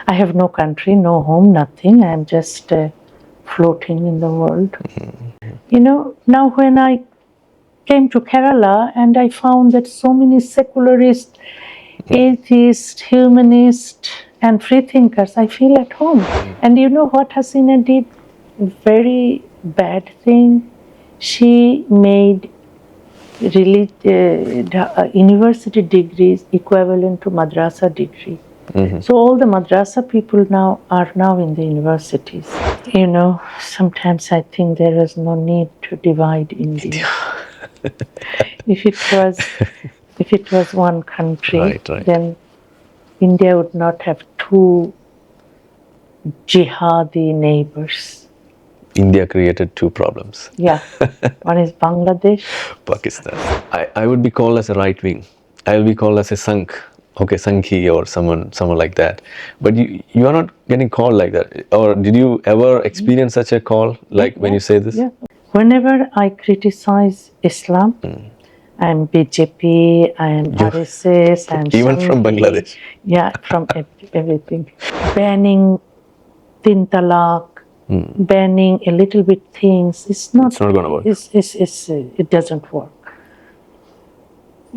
I have no country, no home, nothing. I am just floating in the world. You know, now when I came to Kerala and I found that so many secularists, atheists, humanists, and free thinkers, I feel at home. And you know what Hasina did? Very bad thing. She made university degrees equivalent to madrasa degree. So all the madrasa people now are now in the universities. You know, sometimes I think there is no need to divide India. If it was one country, Right. then India would not have two jihadi neighbors. India created two problems. Yeah, one is Bangladesh. Pakistan. I would be called as a right wing. I will be called as a Sankhi or someone like that. But you are not getting called like that. Or did you ever experience such a call, like when you say this? Yeah. Whenever I criticize Islam, I am BJP, I am RSS, I am even from Bangladesh. Yeah, from everything. Banning Tin Talaq, banning a little bit things, it's not going to work. It doesn't work.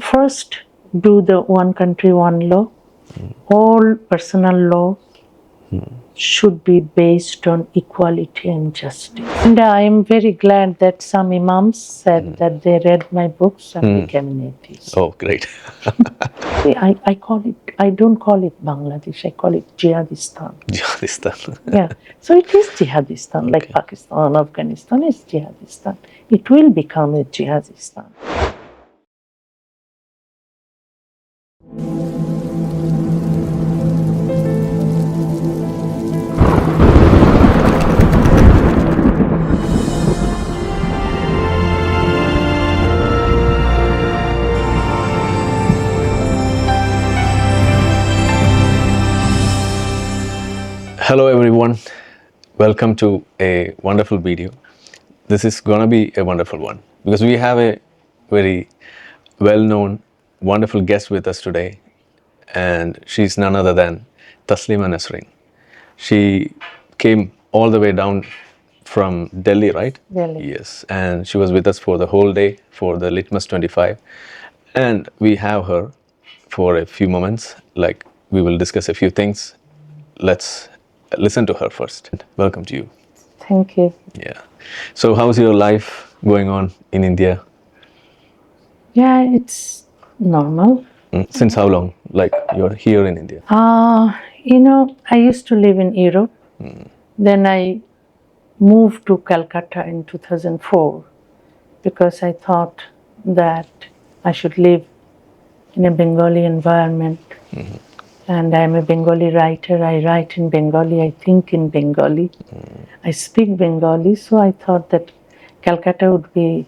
First, do the one country, one law. All personal law should be based on equality and justice. And I am very glad that some imams said that they read my books and became an atheist. Oh, great. I don't call it Bangladesh, I call it Jihadistan. Jihadistan. Yeah, so it is Jihadistan, like Pakistan, Afghanistan is Jihadistan. It will become a Jihadistan. Hello everyone, welcome to a wonderful video. This is gonna be a wonderful one because we have a very well-known, wonderful guest with us today, and she's none other than Taslima Nasrin. She came all the way down from Delhi, right? Delhi. Yes, and she was with us for the whole day for the Litmus 25, and we have her for a few moments. Like, we will discuss a few things. Let's listen to her first. Welcome to you. Thank you. Yeah. So how's your life going on in India? Yeah, it's normal. Since how long? Like, you're here in India? You know, I used to live in Europe. Then I moved to Calcutta in 2004 because I thought that I should live in a Bengali environment. And I'm a Bengali writer. I write in Bengali, I think in Bengali. I speak Bengali, so I thought that Calcutta would be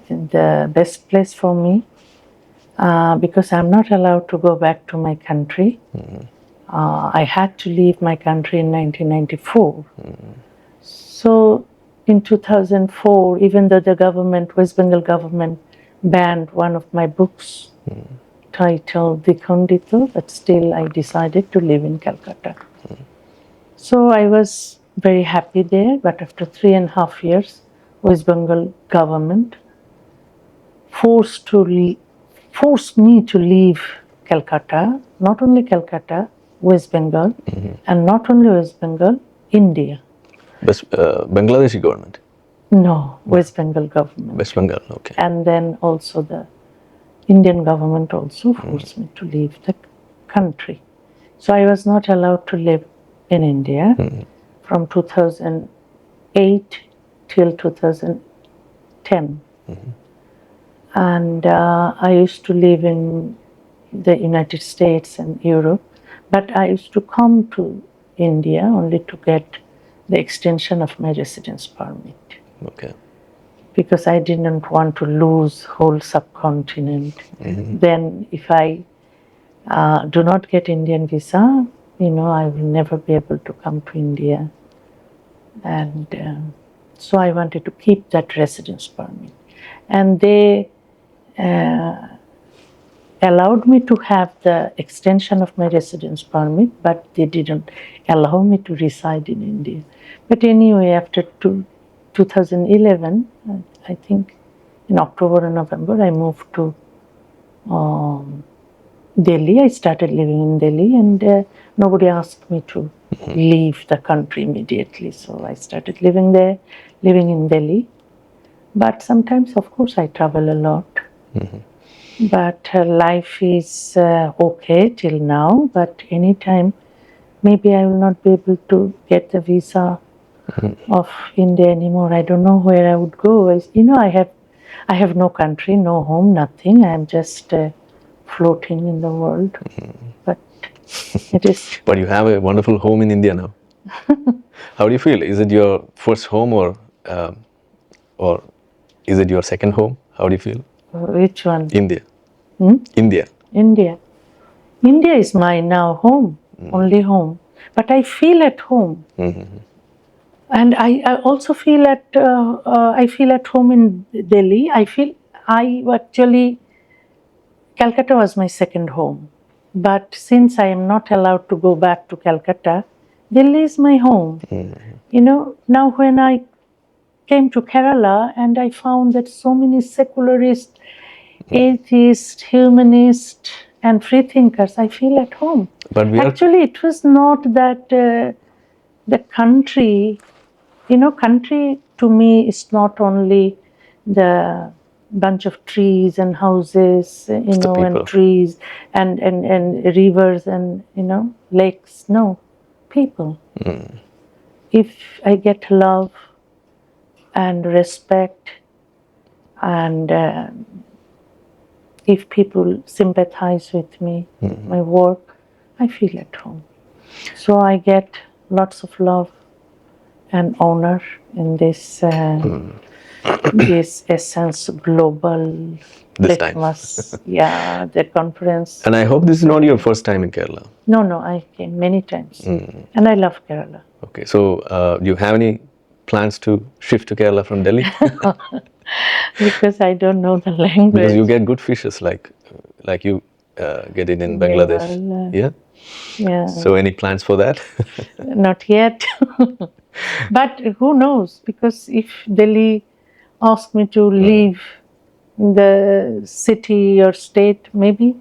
the best place for me because I'm not allowed to go back to my country. I had to leave my country in 1994. So in 2004, even though the government, West Bengal government, banned one of my books titled Dikhondito, but still I decided to live in Calcutta. So I was very happy there, but after 3.5 years, West Bengal government forced me to leave Calcutta, not only Calcutta, West Bengal, and not only West Bengal, India. Bangladeshi government? No, West Bengal government. West Bengal, okay. And then also the Indian government also forced me to leave the country. So I was not allowed to live in India from 2008 till 2010. And I used to live in the United States and Europe, but I used to come to India only to get the extension of my residence permit. Okay. Because I didn't want to lose whole subcontinent. Then if I do not get Indian visa, you know, I will never be able to come to India. And so I wanted to keep that residence permit. And they allowed me to have the extension of my residence permit, but they didn't allow me to reside in India. But anyway, after 2011, I think in October or November, I moved to Delhi. I started living in Delhi, and nobody asked me to leave the country immediately. So I started living there, living in Delhi. But sometimes, of course, I travel a lot. But life is okay till now. But anytime, maybe I will not be able to get the visa of India anymore. I don't know where I would go. I have no country, no home, nothing. I am just floating in the world. But it is. But you have a wonderful home in India now. How do you feel? Is it your first home, or is it your second home? How do you feel? Which one? India. India. India. India is my now home, only home. But I feel at home. And I also feel I feel at home in Delhi. Calcutta was my second home. But since I am not allowed to go back to Calcutta, Delhi is my home. Now when I came to Kerala and I found that so many secularists, atheists, humanists, and free thinkers, I feel at home. But Actually, it was not that the country, country to me is not only the bunch of trees and houses, and trees and rivers and, lakes. No, people. If I get love and respect, and if people sympathize with me, my work, I feel at home. So I get lots of love and honor in this this esSENSE global litmus. Yeah, the conference. And I hope this is not your first time in Kerala. No, I came many times, and I love Kerala. Okay, so do you have any plans to shift to Kerala from Delhi? Because I don't know the language. Because you get good fishes like you get it in Bangladesh. Yeah. So any plans for that? Not yet. But who knows? Because if Delhi asks me to leave the city or state, maybe.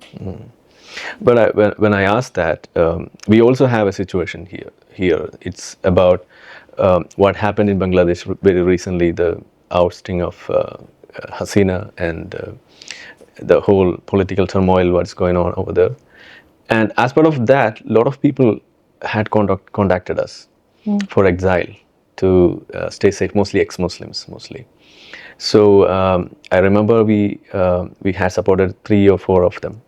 But when I asked that, we also have a situation here. It's about what happened in Bangladesh very recently, the ousting of Hasina and the whole political turmoil, what's going on over there. And as part of that, a lot of people had contacted us for exile to stay safe, mostly ex-Muslims, mostly. So I remember we had supported 3 or 4 of them.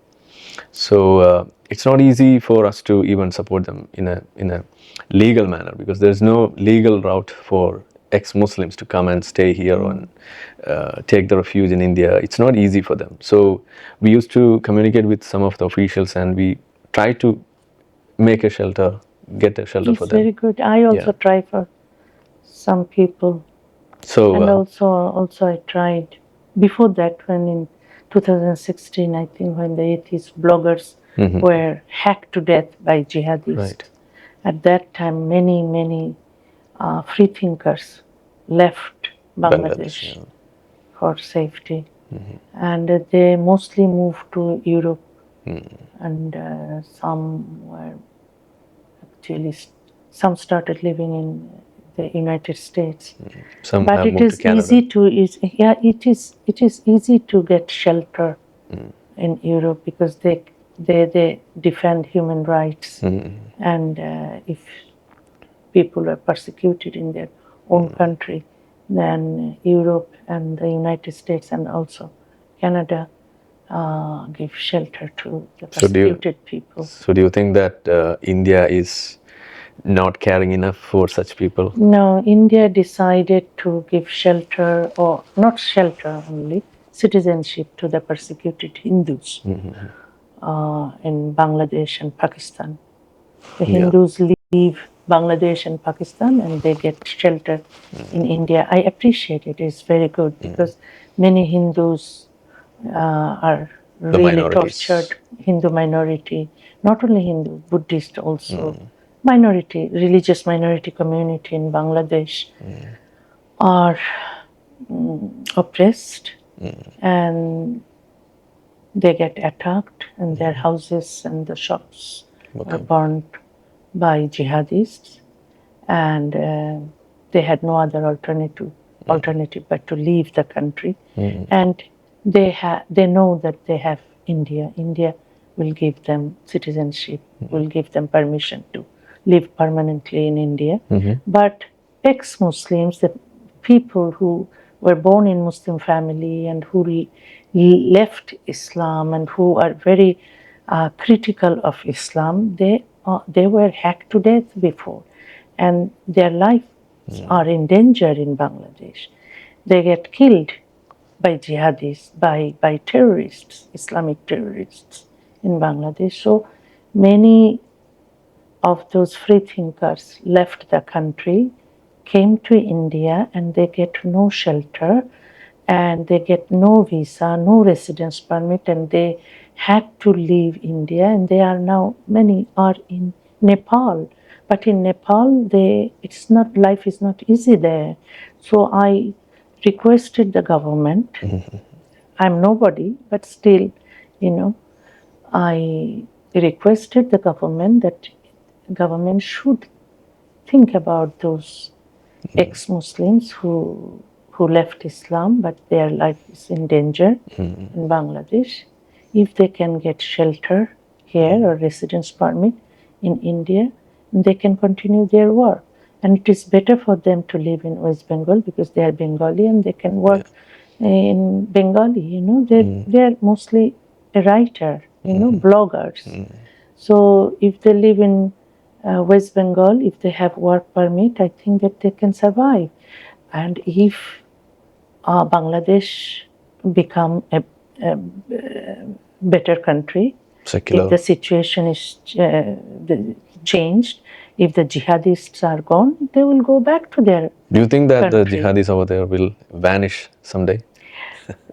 So it's not easy for us to even support them in a legal manner, because there's no legal route for ex-Muslims to come and stay here and take the refuge in India. It's not easy for them. So we used to communicate with some of the officials, and we try to make a shelter, get a shelter for them. It's very good. I also try for some people. So and also I tried before that, when in 2016, I think, when the atheist bloggers were hacked to death by jihadis. Right. At that time, many free thinkers left Bangladesh for safety, and they mostly moved to Europe, and some started living in the United States. Some but have it moved is to Canada. it is easy to get shelter in Europe, because they defend human rights, and if people are persecuted in their own country, then Europe and the United States and also Canada give shelter to the persecuted people. So do you think that India is not caring enough for such people? No, India decided to give shelter, or not shelter only, citizenship to the persecuted Hindus in Bangladesh and Pakistan. The Hindus leave Bangladesh and Pakistan, and they get shelter in India. I appreciate it. It's very good, because many Hindus are really minorities. tortured Hindu minority, not only Hindu, Buddhist also, minority, religious minority community in Bangladesh are oppressed and they get attacked and their houses and the shops are burnt by jihadists, and they had no other alternative but to leave the country. And they know that they have India. India will give them citizenship, will give them permission to live permanently in India. But ex-Muslims, the people who were born in Muslim family and who left Islam and who are very critical of Islam, they were hacked to death before, and their lives are in danger in Bangladesh. They get killed by jihadis, by terrorists, Islamic terrorists in Bangladesh. So many of those free thinkers left the country, came to India, and they get no shelter and they get no visa, no residence permit, and they had to leave India, and they are now, many are in Nepal. But in Nepal, life is not easy there. So I requested the government, I'm nobody, but still, I requested the government that government should think about those ex-Muslims who left Islam, but their life is in danger in Bangladesh. If they can get shelter here or residence permit in India, they can continue their work. And it is better for them to live in West Bengal because they are Bengali and they can work in Bengali. They are mostly a writer, bloggers. So if they live in West Bengal, if they have work permit, I think that they can survive. And if Bangladesh become a better country, Secular. if the situation is changed, if the jihadists are gone, they will go back to their Do you think that country. the jihadis over there will vanish someday?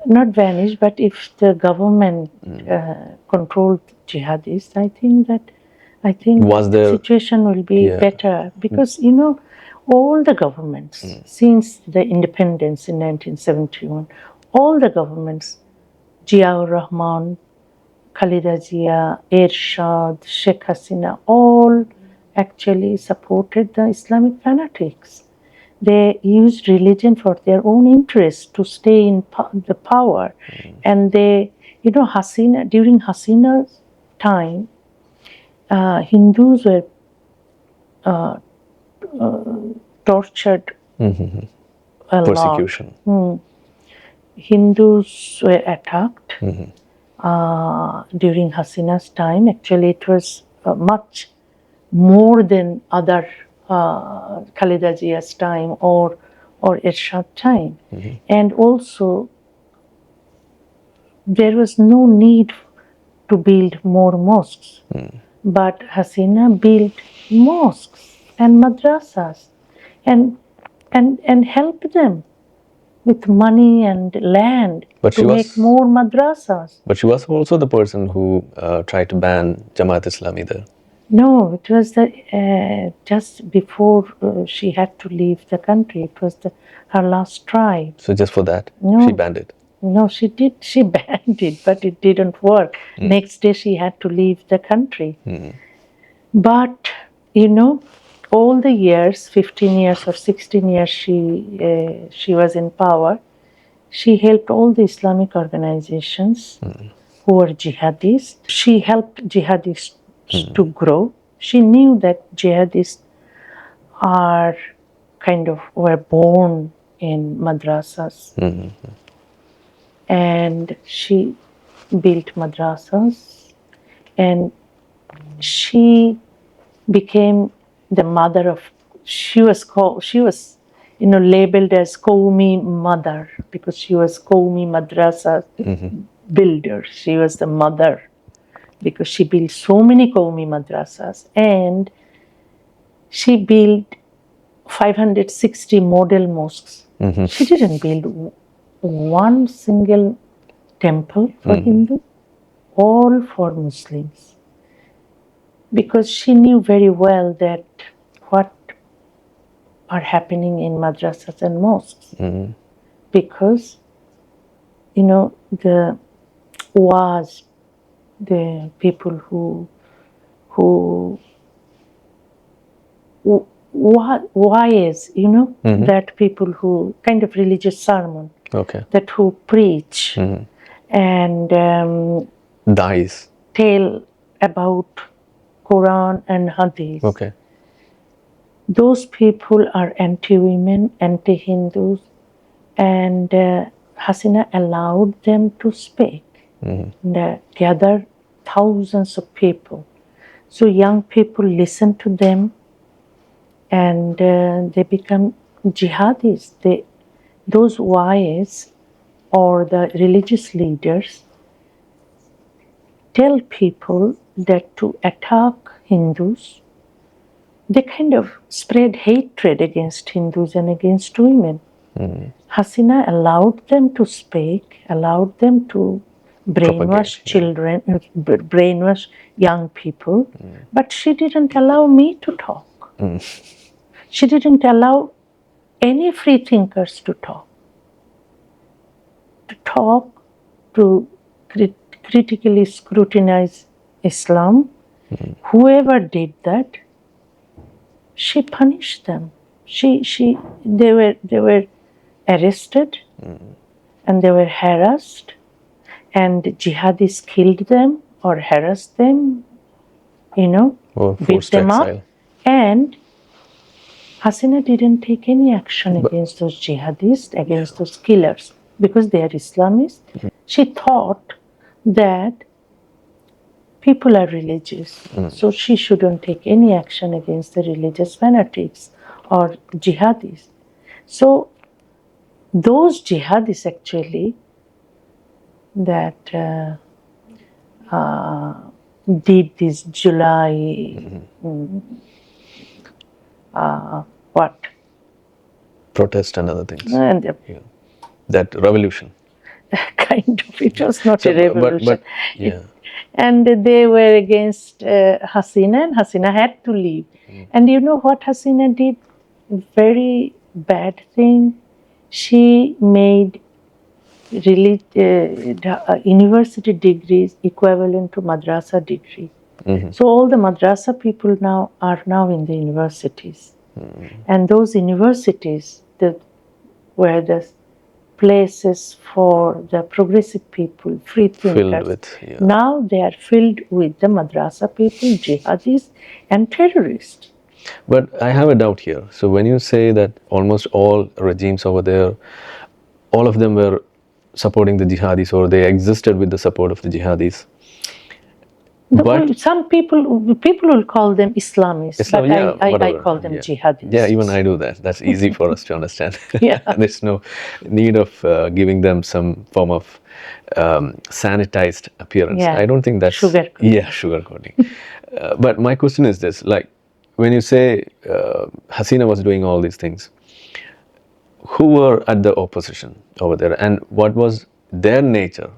Not vanish, but if the government controlled jihadists, I think the situation will be better, because all the governments since the independence in 1971, all the governments, Ziaur Rahman, Khalida Zia, Ershad, Sheikh Hasina, all actually supported the Islamic fanatics. They used religion for their own interest to stay in the power. And Hasina, during Hasina's time, Hindus were tortured a lot. Persecution. Hindus were attacked during Hasina's time. Actually, it was much more than other Khalida Zia's time or Ershad time. And also, there was no need to build more mosques. But Hasina built mosques and madrasas and helped them with money and land to make more madrasas. But she was also the person who tried to ban Jamaat Islami there. No, it was just before she had to leave the country. It was her last try. So just for that, she banned it? No, she did. She banned it, but it didn't work. Next day she had to leave the country. But, all the years, 15 years or 16 years she was in power, she helped all the Islamic organizations who were jihadists. She helped jihadists to grow. She knew that jihadists were born in madrasas. And she built madrasas, and she became the mother of, she was labeled as Qawmi mother, because she was Qawmi madrasa builder. She was the mother because she built so many Qawmi madrasas, and she built 560 model mosques. She didn't build one single temple for Hindu. all for Muslims, because she knew very well that what are happening in madrasas and mosques. Because, the people who why is, that people who kind of religious sermon, Okay. that who preach and Dies. tell about Quran and Hadith. Okay. Those people are anti-women, anti-Hindus, and Hasina allowed them to speak. And, gather thousands of people. So young people listen to them, and they become jihadis. Those wives or the religious leaders tell people that to attack Hindus, they kind of spread hatred against Hindus and against women. Hasina allowed them to speak, allowed them to brainwash children, brainwash young people, but she didn't allow me to talk. She didn't allow any free thinkers to talk. To critically scrutinize Islam. Whoever did that, she punished them. They were arrested, and they were harassed, and jihadis killed them or harassed them, Or beat forced them exile. up. And Hasina didn't take any action against those jihadists, against those killers, because they are Islamists. She thought that people are religious, so she shouldn't take any action against the religious fanatics or jihadis. So those jihadis actually that did this July Protest and other things. and That revolution. kind of, it was not a revolution. But yeah. And they were against Hasina, and Hasina had to leave. And you know what Hasina did? Very bad thing. She made university degrees equivalent to madrasa degree. So all the madrasa people are now in the universities. And those universities that were the places for the progressive people, free thinkers. Filled with, yeah. Now they are filled with the madrasa people, jihadis, and terrorists. But I have a doubt here. So when you say that almost all regimes over there, all of them were supporting the jihadis, or they existed with the support of the jihadis. Some people will call them Islamists, but I call them jihadists. Yeah, even I do that. That's easy for us to understand. Yeah. There's no need of giving them some form of sanitized appearance. Yeah. I don't think that's... Sugarcoating. Yeah, sugarcoating. But my question is this, like, when you say Hasina was doing all these things, who were at the opposition over there, and what was their nature?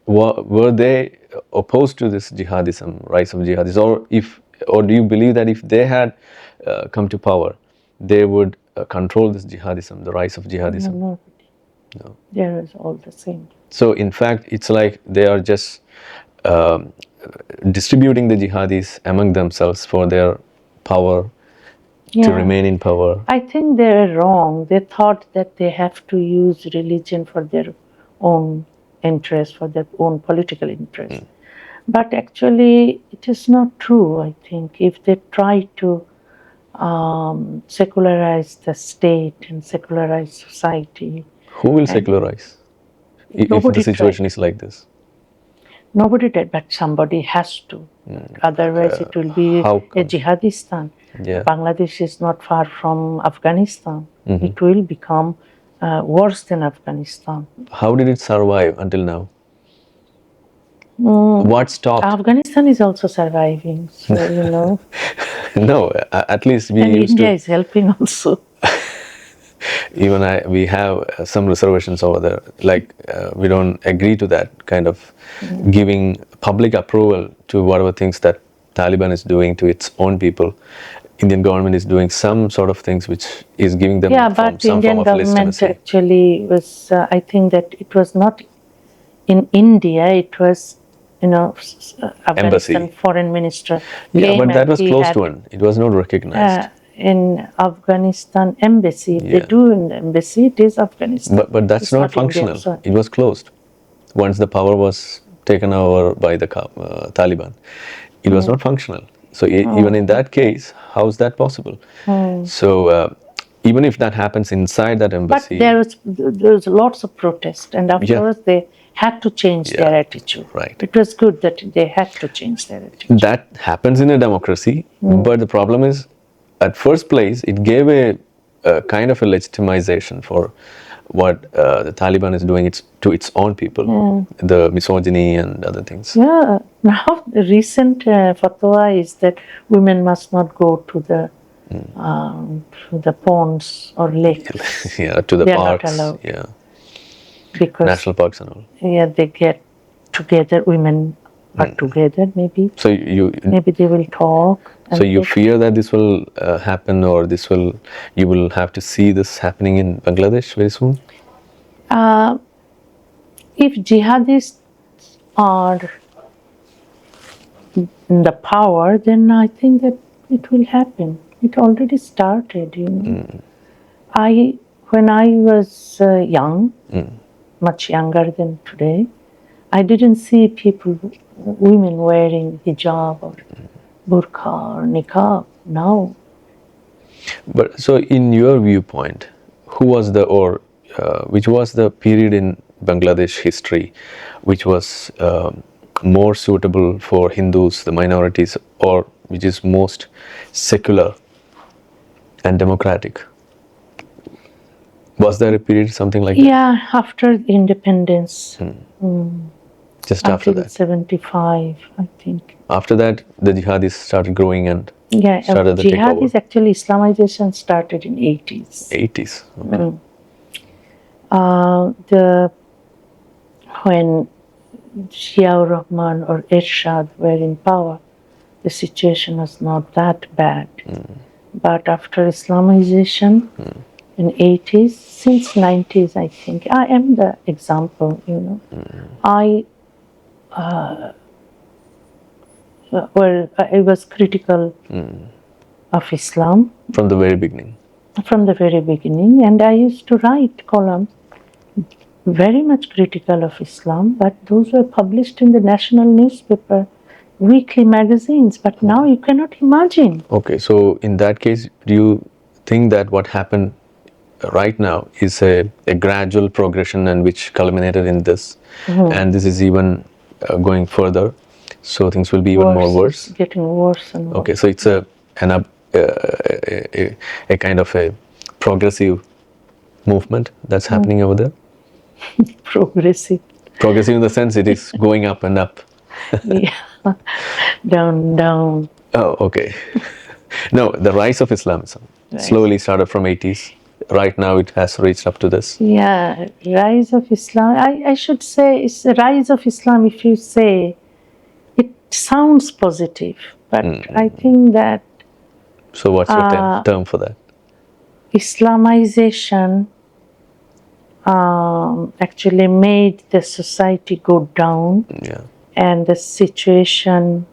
Were they opposed to this jihadism, rise of jihadism, or do you believe that if they had come to power, they would control this jihadism, the rise of jihadism? No. They are all the same. So in fact, it's like they are just distributing the jihadis among themselves for their power, to remain in power. I think they were wrong. They thought that they have to use religion for their own interest, for their own political interest. But actually, it is not true, I think. If they try to secularize the state and secularize society. Who will secularize if the situation is like this? Nobody did, but somebody has to. Otherwise, it will be a jihadistan. Yeah. Bangladesh is not far from Afghanistan. It will become worse than Afghanistan. How did it survive until now? What stopped? Afghanistan is also surviving, so No, at least we and used India to... is helping also. Even we have some reservations over there. Like we don't agree to that kind of giving public approval to whatever things that Taliban is doing to its own people. Indian government is doing some sort of things which is giving them but some Indian form of government legitimacy. actually was, I think that it was not in India, it was, Afghanistan foreign minister Yeah, came but that and was he closed had, one. It was not recognized. in Afghanistan embassy, if they Yeah. do in the embassy, it is Afghanistan. But that's It's not Indian, functional. sorry. It was closed once the power was taken over by the Taliban. It was not functional. So even in that case, how is that possible? So even if that happens inside that But embassy, there was lots of protest, and afterwards they had to change their attitude. right. It was good that they had to change their attitude. That happens in a democracy, but the problem is, at first place, it gave a kind of a legitimization for what the Taliban is doing to its own people, the misogyny and other things. Yeah, now the recent fatwa is that women must not go to the ponds or lakes. Yeah, to the They are not parks, allowed. yeah, Because national parks and all. yeah, they get together, women are together maybe. So Maybe they will talk. so you fear that this will happen, or you will have to see this happening in Bangladesh very soon? If jihadists are in the power, then I think that it will happen. It already started, When I was young, much younger than today, I didn't see women wearing hijab or burqa or niqab. Now, But so, in your viewpoint, which was the period in Bangladesh history which was more suitable for Hindus, the minorities, or which is most secular and democratic? Was there a period something like that? yeah, after the independence, Just after until that. 75, I think. After that, the jihadis started growing and Yeah, started the jihad takeover. is actually Islamization started in 80s. 80s. Okay. When Ziaur Rahman or Ershad were in power, the situation was not that bad. But after Islamization in 80s, since 90s, I think, I am the example, I was critical of Islam From the very beginning. from the very beginning, and I used to write columns very much critical of Islam, but those were published in the national newspaper, weekly magazines. But now you cannot imagine. Okay, so in that case, do you think that what happened right now is a gradual progression and which culminated in this, and this is even going further, so things will be even more worse? It's getting worse and worse. Okay, so it's a kind of a progressive movement that's happening over there. Progressive. Progressive in the sense it is going up and up. Yeah. Down, down. Oh, okay. No, the rise of Islamism slowly started from 80s. Right now it has reached up to this. Yeah, rise of Islam. I should say it's the rise of Islam. If you say, it sounds positive, but I think that So what's your term for that? Islamization actually made the society go down, and the situation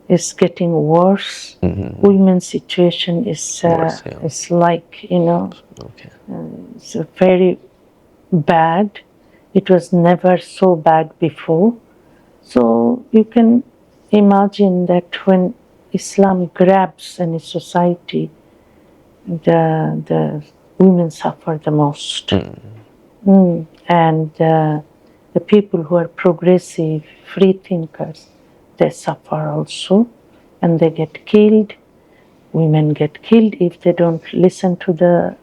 is getting worse. Women's situation is is like it's very bad. It was never so bad before. So you can imagine that when Islam grabs any society, the women suffer the most. And the people who are progressive, free thinkers, they suffer also, and they get killed. Women get killed if they don't listen to the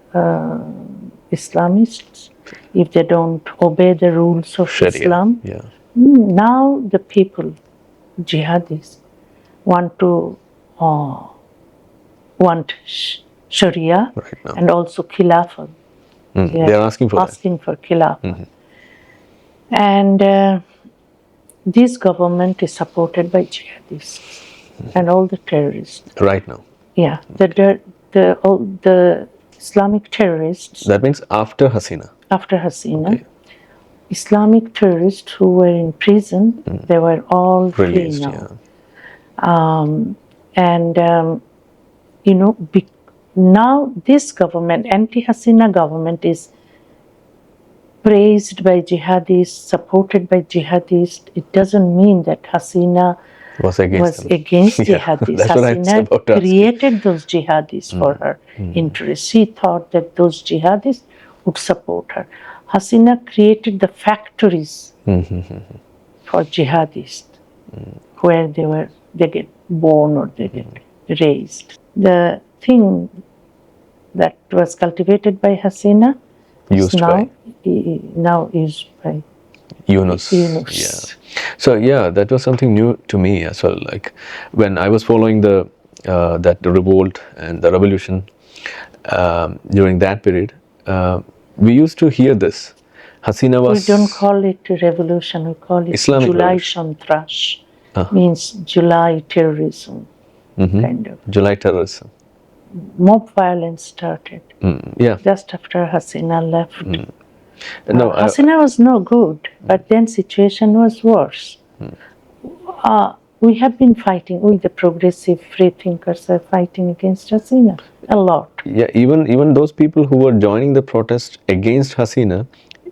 Islamists, if they don't obey the rules of Sharia. Islam. Yeah. Now the people, jihadis, want Sharia Right now. and also Khilafah. They are asking for that. asking for Khilafah. And this government is supported by jihadists and all the terrorists. Right now. Yeah, all the Islamic terrorists. That means after Hasina. After Hasina, Islamic terrorists who were in prison, they were all Released, free now. You know, now this government, anti-Hasina government, is praised by jihadists, supported by jihadists. It doesn't mean that Hasina was against jihadists. That's what I was about to ask. Created those jihadists for her interests. She thought that those jihadists would support her. Hasina created the factories for jihadists where they get born or they get raised. The thing that was cultivated by Hasina is now used by Yunus. Yeah. So yeah, that was something new to me as well. Like when I was following the revolt and the revolution during that period, we used to hear this. Hasina was. We don't call it a revolution. We call it Islamic July Santrash. Means July terrorism, kind of. July terrorism. Mob violence started. Yeah. Just after Hasina left. No, Hasina was no good, but then situation was worse. We have been fighting. We, the progressive free thinkers, are fighting against Hasina a lot. Yeah, even those people who were joining the protest against Hasina,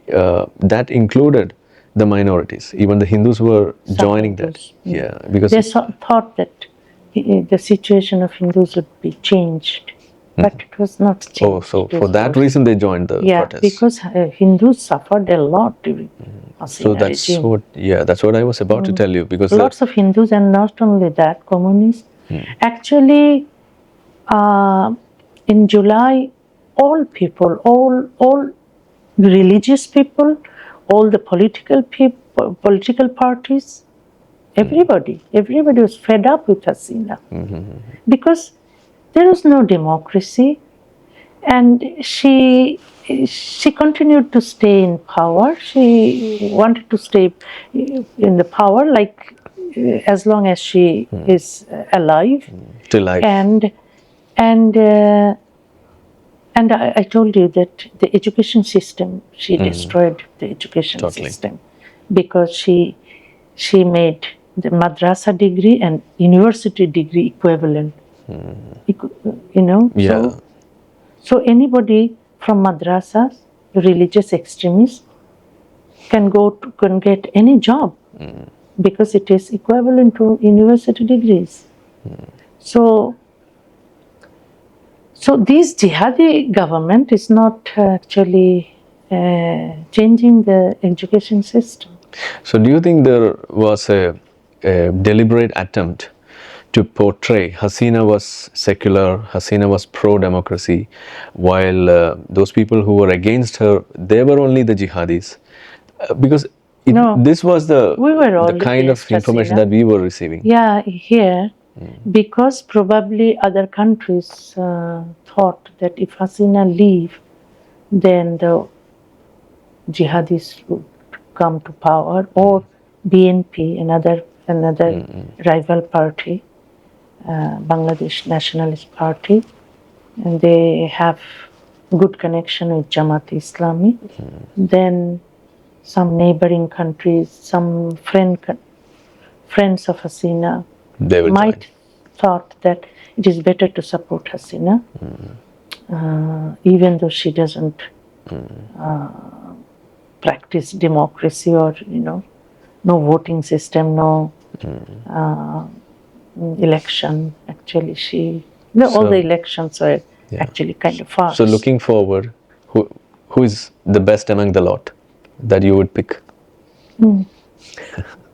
that included the minorities. Even the Hindus were joining that. Yeah, because they thought that the situation of Hindus would be changed. But it was not changed. Oh, so for that reason they joined the protest. Yeah, because Hindus suffered a lot during Hasina So that's regime. that's what I was about to tell you. Because lots of Hindus, and not only that, communists. Actually, in July, all people, all religious people, all the political people, political parties, everybody was fed up with Hasina because there was no democracy, and she continued to stay in power. She wanted to stay in the power, like as long as she is alive. Till life. And I told you that the education system, she destroyed the education system because she made the madrasa degree and university degree equivalent. You know, so anybody from madrasas, religious extremists, can get any job because it is equivalent to university degrees. So this jihadi government is not actually changing the education system. So do you think there was a deliberate attempt to portray Hasina was secular, Hasina was pro-democracy, while those people who were against her, they were only the jihadis? Because this was the kind of information that we were receiving. Yeah, here, because probably other countries thought that if Hasina leave, then the jihadis would come to power, or BNP, another rival party, Bangladesh Nationalist Party, and they have good connection with Jamaat Islami. Then some neighboring countries, some friends of Hasina might thought that it is better to support Hasina, even though she doesn't practice democracy, or no voting system, no election. Actually, all the elections were actually kind of fast. So looking forward, who is the best among the lot that you would pick?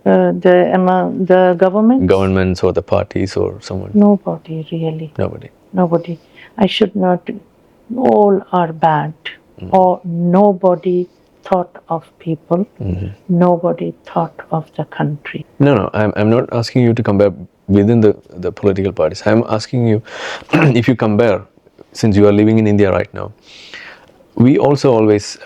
Among the governments or the parties or someone? Nobody really. Nobody. I should not. All are bad. Or nobody thought of people. Nobody thought of the country. No. I'm not asking you to compare within the political parties. I'm asking you if you compare, since you are living in India right now, we also always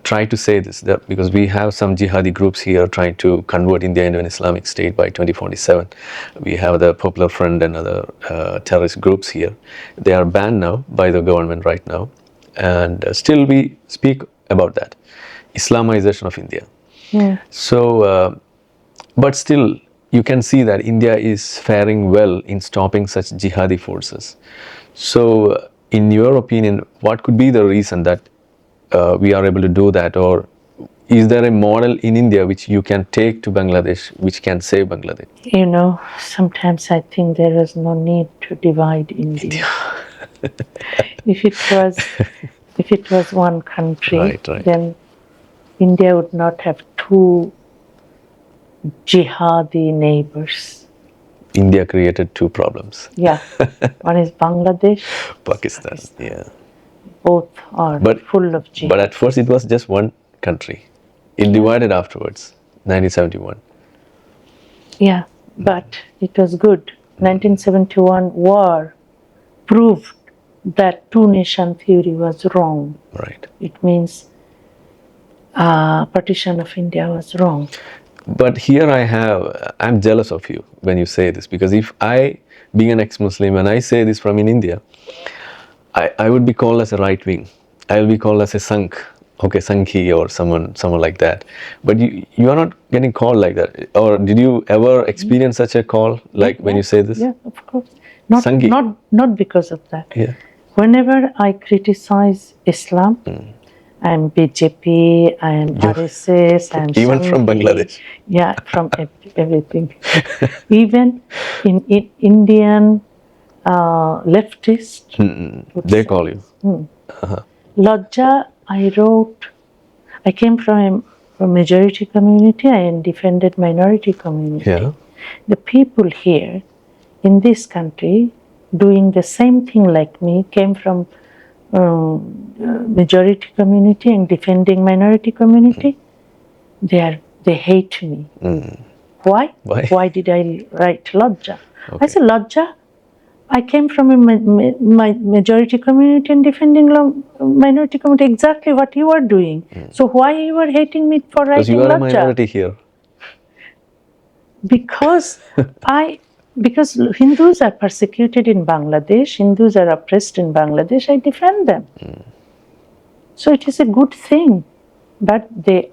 try to say this, that because we have some jihadi groups here trying to convert India into an Islamic state by 2047. We have the Popular Front and other terrorist groups here. They are banned now by the government right now, and still we speak about that Islamization of India. So, but still, you can see that India is faring well in stopping such jihadi forces. So, in your opinion, what could be the reason that we are able to do that? Or is there a model in India which you can take to Bangladesh, which can save Bangladesh? You know, sometimes I think there is no need to divide India. If it was one country, Right. then India would not have two jihadi neighbors. India created two problems. Yeah, one is Bangladesh, Pakistan. Yeah. both are full of jihad. But at first it was just one country. It divided afterwards, 1971. Yeah, but it was good. 1971 war proved that two-nation theory was wrong. Right. It means partition of India was wrong. But here I'm jealous of you when you say this, because if I, being an ex-Muslim, and I say this from in India, I would be called as a right wing. I will be called as a Sankhi or someone like that. But you are not getting called like that. Or did you ever experience such a call, like when you say this? Yeah, of course. Not because of that. Yeah. Whenever I criticize Islam, I am BJP, I am RSS, I am even Sankhi, from Bangladesh. Yeah, from everything. Even in Indian leftist, they call you. Lajja, I came from a majority community, I defended minority community. Yeah. The people here in this country doing the same thing like me came from majority community and defending minority community. They hate me. Why? Why did I write Lajja? Okay. I said, Lajja, I came from a majority community and defending minority community, exactly what you are doing. So why you are hating me for writing Lajja? Because you are a minority here. Because Hindus are persecuted in Bangladesh, Hindus are oppressed in Bangladesh, I defend them. So it is a good thing, but they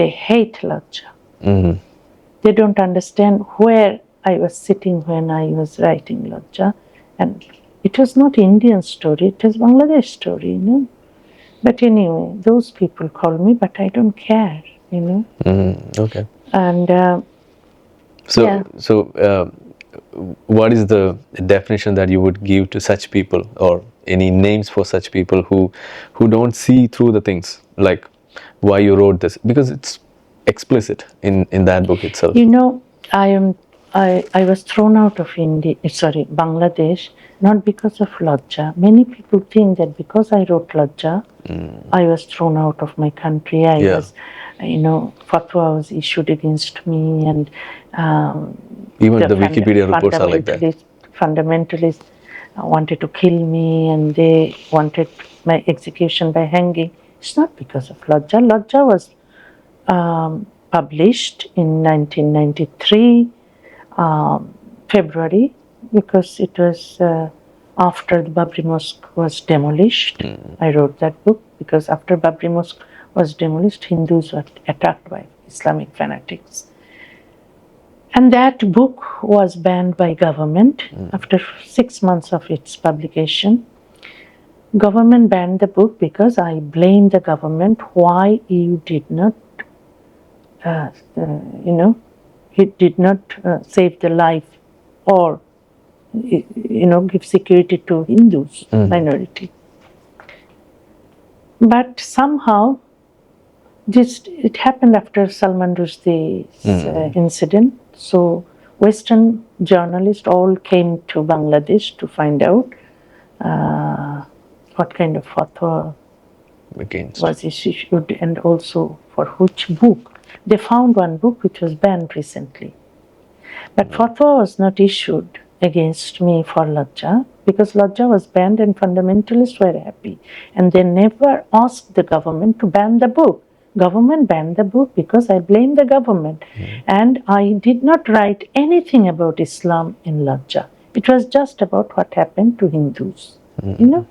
hate Lajja. They don't understand where I was sitting when I was writing Lajja, and it was not Indian story, it was Bangladesh story, you know. But anyway, those people call me, but I don't care, you know. Okay. And So, what is the definition that you would give to such people, or any names for such people who don't see through the things, like why you wrote this? Because it's explicit in that book itself. You know, I was thrown out of Bangladesh, not because of Lajja. Many people think that because I wrote Lajja, I was thrown out of my country. Fatwa was issued against me, and even the Wikipedia reports are like that. Fundamentalists wanted to kill me, and they wanted my execution by hanging. It's not because of Lajja. Lajja was published in 1993, February, because it was after the Babri Mosque was demolished. I wrote that book because after Babri Mosque was demolished, Hindus were attacked by Islamic fanatics. And that book was banned by government after 6 months of its publication. Government banned the book because I blamed the government why you did not it did not save the life or, give security to Hindus, minority. But somehow, it happened after Salman Rushdie's incident. So Western journalists all came to Bangladesh to find out what kind of fatwa was issued, and also for which book. They found one book which was banned recently. But fatwa was not issued against me for Lajja. because Lajja was banned and fundamentalists were happy. And they never asked the government to ban the book. Government banned the book because I blame the government. And I did not write anything about Islam in Lajja. It was just about what happened to Hindus, you know.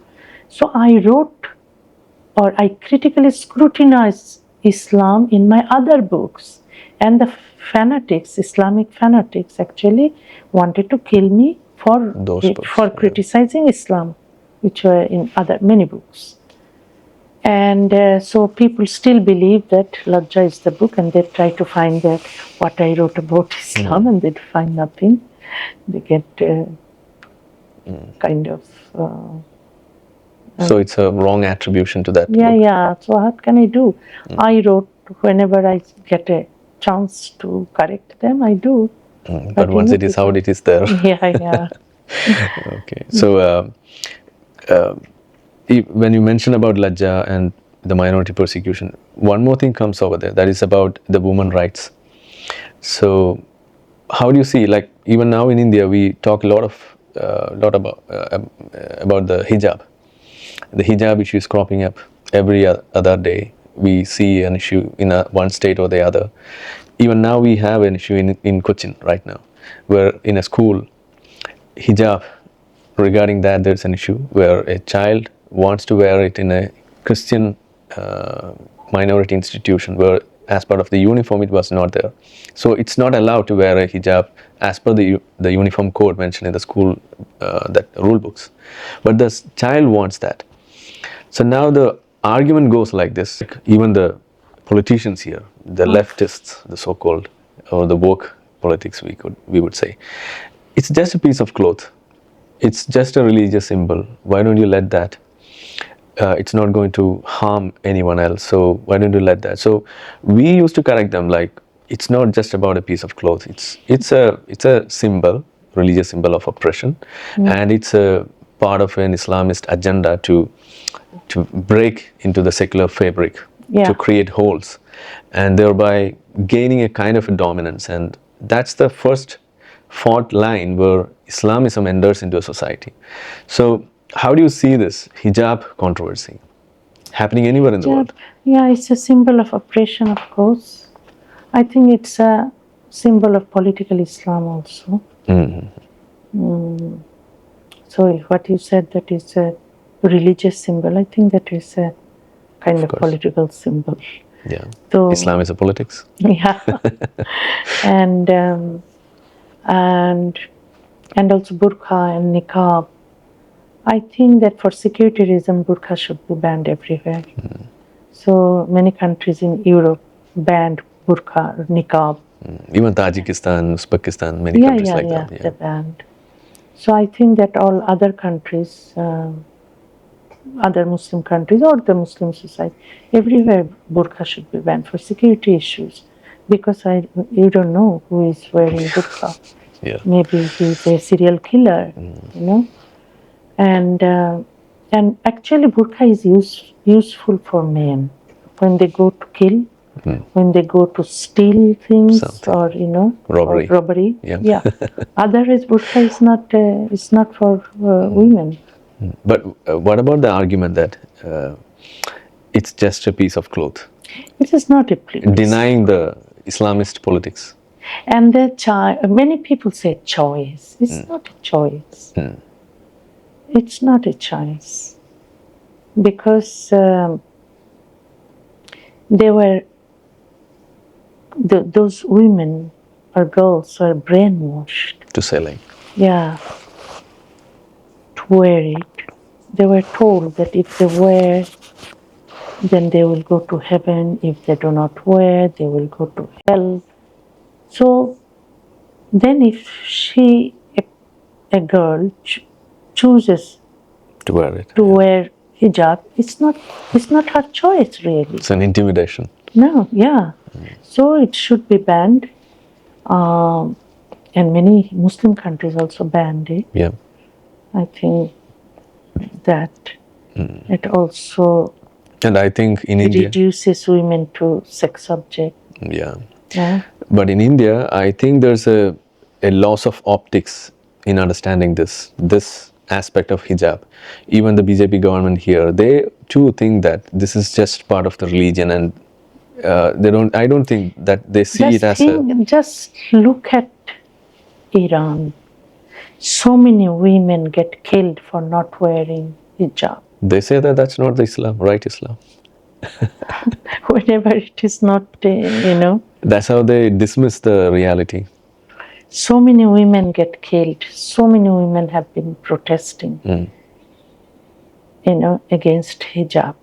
So I wrote, or I critically scrutinized Islam in my other books. And the fanatics, Islamic fanatics, actually wanted to kill me for criticizing Islam, which were in many books. And so people still believe that Lajja is the book, and they try to find that what I wrote about Islam, and they find nothing. They get kind of... so it's a wrong attribution to that yeah, book. yeah. So what can I do? I wrote, whenever I get a chance to correct them, I do. But once it is out, it is there. Yeah, yeah. Okay. So when you mention about Lajja and the minority persecution, one more thing comes over there, that is about the women rights. So how do you see, like even now in India, we talk a lot about the hijab issue is cropping up every other day. We see an issue in one state or the other. Even now we have an issue in Cochin right now, where in a school, hijab, regarding that there's an issue where a child wants to wear it in a Christian minority institution, where as part of the uniform it was not there. So it's not allowed to wear a hijab as per the uniform code mentioned in the school that rule books. But the child wants that. So now the argument goes like this. Even the politicians here, the leftists, the so-called, or the woke politics, we would say, it's just a piece of cloth. It's just a religious symbol. Why don't you let that? It's not going to harm anyone else. So why don't you let that? So we used to correct them, like, it's not just about a piece of cloth. It's a symbol, religious symbol of oppression, and it's a part of an Islamist agenda to break into the secular fabric, to create holes, and thereby gaining a kind of a dominance. And that's the first fault line where Islamism enters into a society. So how do you see this hijab controversy happening anywhere in the world? Yeah, it's a symbol of oppression, of course. I think it's a symbol of political Islam also. So what you said, that is a religious symbol, I think that is a kind of political symbol. Yeah. So, Islam is a politics. Yeah. and also burqa and niqab. I think that for security reasons, burqa should be banned everywhere. So many countries in Europe banned burqa, niqab. Even Tajikistan, Uzbekistan, many countries like that. Yeah, they banned. So I think that all other countries, other Muslim countries or the Muslim society, everywhere burqa should be banned for security issues, because you don't know who is wearing burqa. Yeah. Maybe he's a serial killer, you know. And actually burqa is useful for men when they go to kill, when they go to steal things, or robbery. Yeah. Otherwise burqa is not for women. But what about the argument that it's just a piece of cloth? It is not a piece. Denying the Islamist politics. And many people say choice. It's not a choice. It's not a choice, because those women or girls were brainwashed to selling. Yeah, to wear it. They were told that if they wear, then they will go to heaven. If they do not wear, they will go to hell. So then if a girl chooses to wear it, wear hijab, it's not her choice, really. It's an intimidation. No, yeah. So it should be banned. And many Muslim countries also banned it. Yeah. I think that it also and I think in India reduces women to sex object. Yeah. But in India, I think there's a loss of optics in understanding this aspect of hijab. Even the BJP government here, they too think that this is just part of the religion, and they don't. I don't think that they see it as Just look at Iran. So many women get killed for not wearing hijab. They say that that's not the Islam, right Islam. Whenever it is not, That's how they dismiss the reality. So many women get killed. So many women have been protesting, against hijab.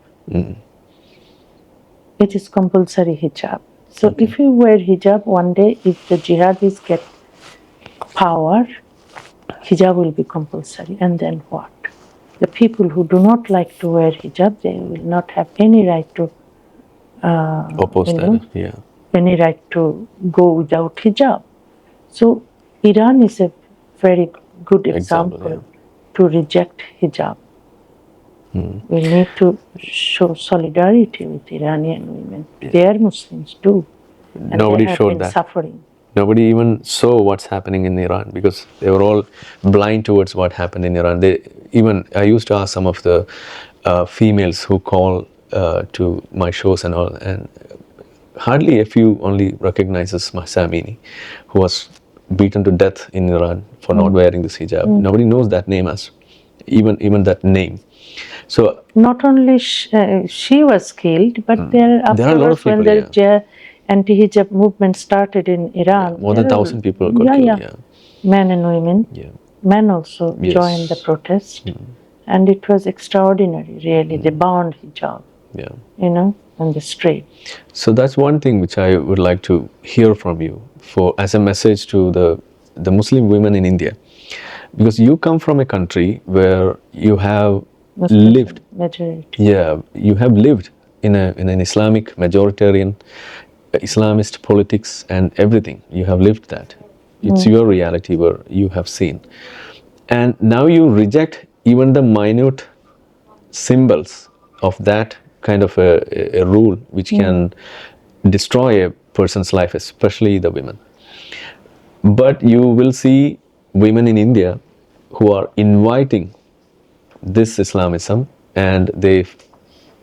It is compulsory hijab. So if you wear hijab one day, if the jihadis get power, hijab will be compulsory. And then what? The people who do not like to wear hijab, they will not have any right to oppose that. Yeah. Any right to go without hijab. So Iran is a very good example to reject hijab. We need to show solidarity with Iranian women. They are Muslims too. And nobody they have showed been that. Suffering. Nobody even saw what's happening in Iran because they were all blind towards what happened in Iran. I used to ask some of the females who call to my shows and all, and hardly a few only recognizes Mahsa Amini, who was beaten to death in Iran for not wearing this hijab. Nobody knows that name as even that name. So not only she was killed, but there are a lot of people, when the anti-hijab movement started in Iran. More than 1,000 people got killed. Men and women. Men also joined the protest, and it was extraordinary. Really, they banned hijab. On the street. So that's one thing which I would like to hear from you as a message to the Muslim women in India, because you come from a country where you have lived. Majority. You have lived in an Islamic majoritarian, Islamist politics and everything. You have lived that. It's your reality where you have seen, and now you reject even the minute symbols of that kind of a rule which can destroy a person's life, especially the women. But you will see women in India who are inviting this Islamism, and they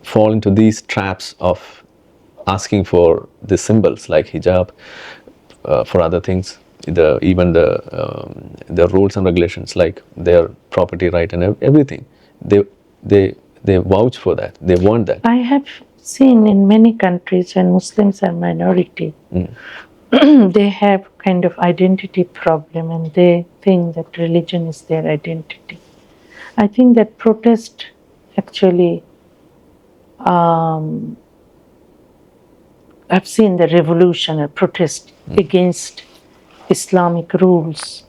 fall into these traps of asking for the symbols like hijab, for other things, even the rules and regulations like their property right and everything. They vouch for that. They want that. I have seen in many countries when Muslims are minority, they have kind of identity problem, and they think that religion is their identity. I think that protest actually, I've seen the revolution, a protest against Islamic rules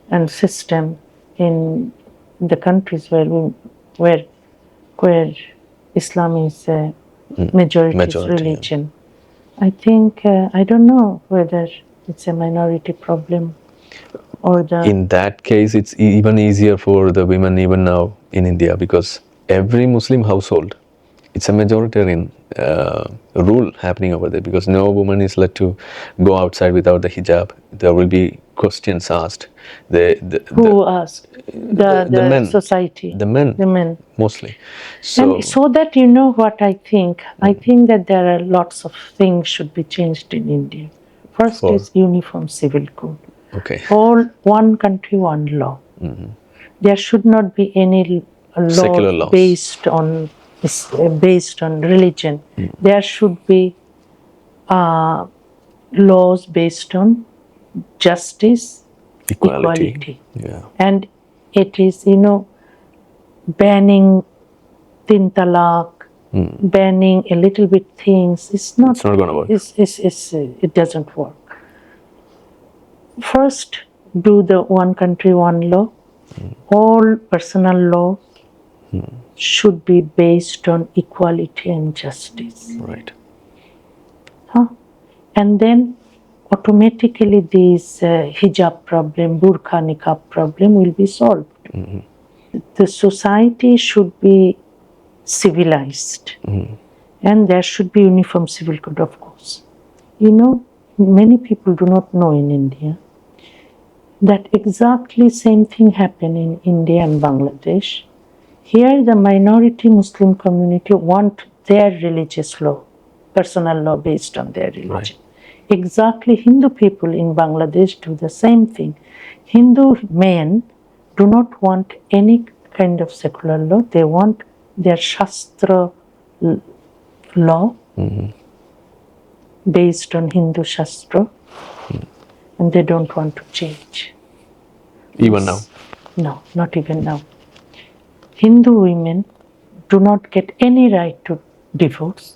and system in the countries where Islam is a majority religion. I think, I don't know whether it's a minority problem or In that case, it's even easier for the women even now in India, because every Muslim household, it's a majoritarian rule happening over there, because no woman is let to go outside without the hijab. There will be questions asked. Who asked? The men. Society. The men. The men. Mostly. And so that what I think, I think that there are lots of things should be changed in India. First is uniform civil code. Okay. All one country, one law. There should not be any law based on religion. There should be laws based on justice, equality. And it is, banning tin talaq, banning a little bit things. It's not going to work. It doesn't work. First, do the one country, one law. All personal law should be based on equality and justice. Right. And then automatically this hijab problem, burqa, niqab problem will be solved. The society should be civilized, and there should be uniform civil code, of course. Many people do not know in India. that exactly same thing happened in India and Bangladesh. Here the minority Muslim community want their religious law, personal law based on their religion. Right. Exactly Hindu people in Bangladesh do the same thing. Hindu men do not want any kind of secular law. They want their Shastra law based on Hindu Shastra, and they don't want to change. Even now. No, not even now. Hindu women do not get any right to divorce.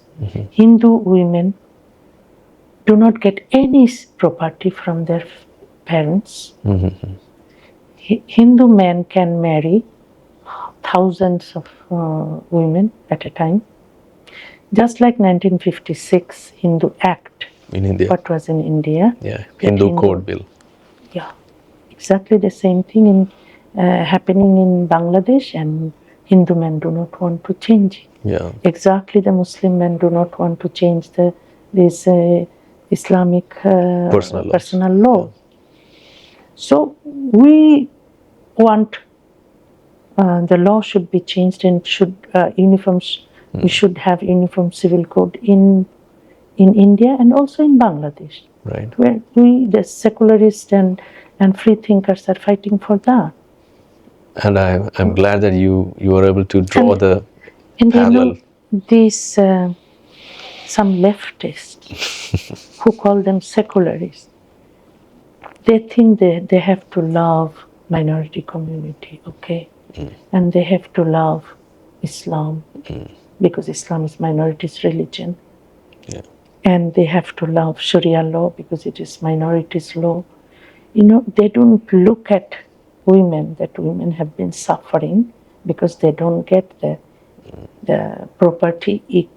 Hindu women do not get any property from their parents. Hindu men can marry thousands of women at a time. Just like 1956 Hindu Act, In India. what was in India. Yeah. Hindu Code Bill. Yeah, exactly the same thing happening in Bangladesh, and Hindu men do not want to change it. Yeah. Exactly the Muslim men do not want to change this Islamic personal law. Yeah. So we want the law should be changed and should uniforms. We should have uniform civil code in India and also in Bangladesh, Right. where we, the secularists and free thinkers, are fighting for that. And I'm glad that you were able to draw the And parallel. you know, these some leftists who call them secularists, they think they have to love minority community, okay, and they have to love Islam because Islam is minorities' religion, Yeah. and they have to love Sharia law because it is minorities' law. You know, they don't look at women, that women have been suffering because they don't get the property,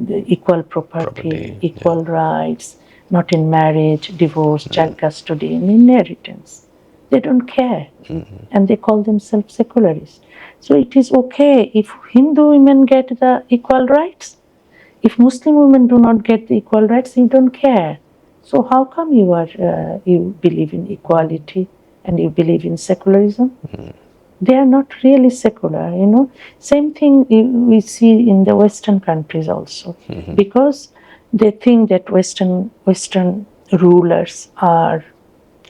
the equal property, equal rights, not in marriage, divorce, child custody, and inheritance. They don't care, and they call themselves secularists. So it is okay if Hindu women get the equal rights. If Muslim women do not get the equal rights, you don't care. So how come you believe in equality and you believe in secularism? They are not really secular, you know. Same thing we see in the Western countries also, because they think that Western rulers are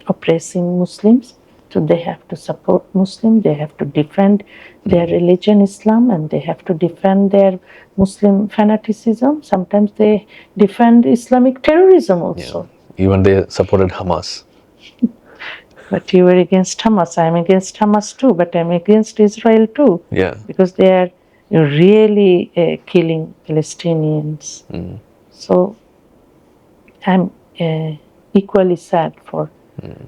oppressing Muslims, so they have to support Muslim, they have to defend their religion, Islam, and they have to defend their Muslim fanaticism. Sometimes they defend Islamic terrorism also. Yeah. Even they supported Hamas. But you were against Hamas. I'm against Hamas too, but I'm against Israel too. Yeah. Because they are really killing Palestinians. So I'm equally sad for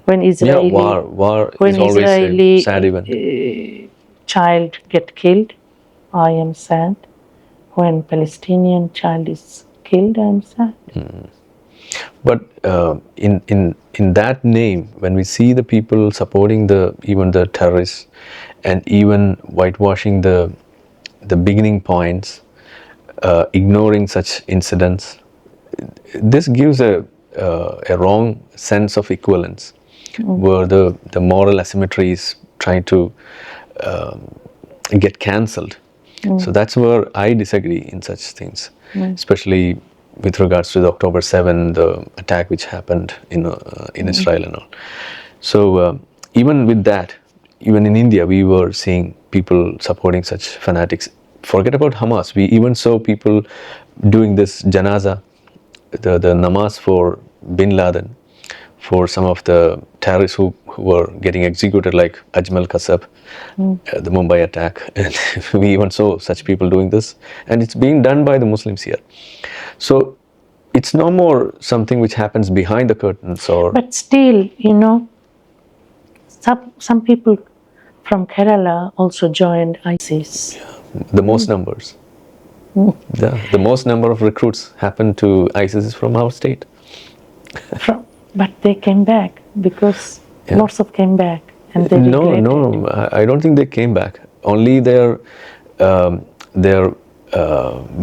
when Israeli, war when is always Israeli a sad event. Child get killed, I am sad. When Palestinian child is killed, I am sad. But in that name, when we see the people supporting even the terrorists, and even whitewashing the beginning points, ignoring such incidents, this gives a wrong sense of equivalence, where the moral asymmetry is trying to get cancelled. So that's where I disagree in such things, especially with regards to the October 7, the attack which happened in Israel and all. So even with that, even in India, we were seeing people supporting such fanatics. Forget about Hamas. We even saw people doing this janaza, the namaz for Bin Laden, for some of the terrorists who were getting executed, like Ajmal Kasab, the Mumbai attack. And we even saw such people doing this. And it's being done by the Muslims here. So it's no more something which happens behind the curtains or... But still, you know, some people from Kerala also joined ISIS. Yeah, the most numbers. The most number of recruits happened to ISIS is from our state. But they came back because lots of came back and they regretted. No, I don't think they came back. Only their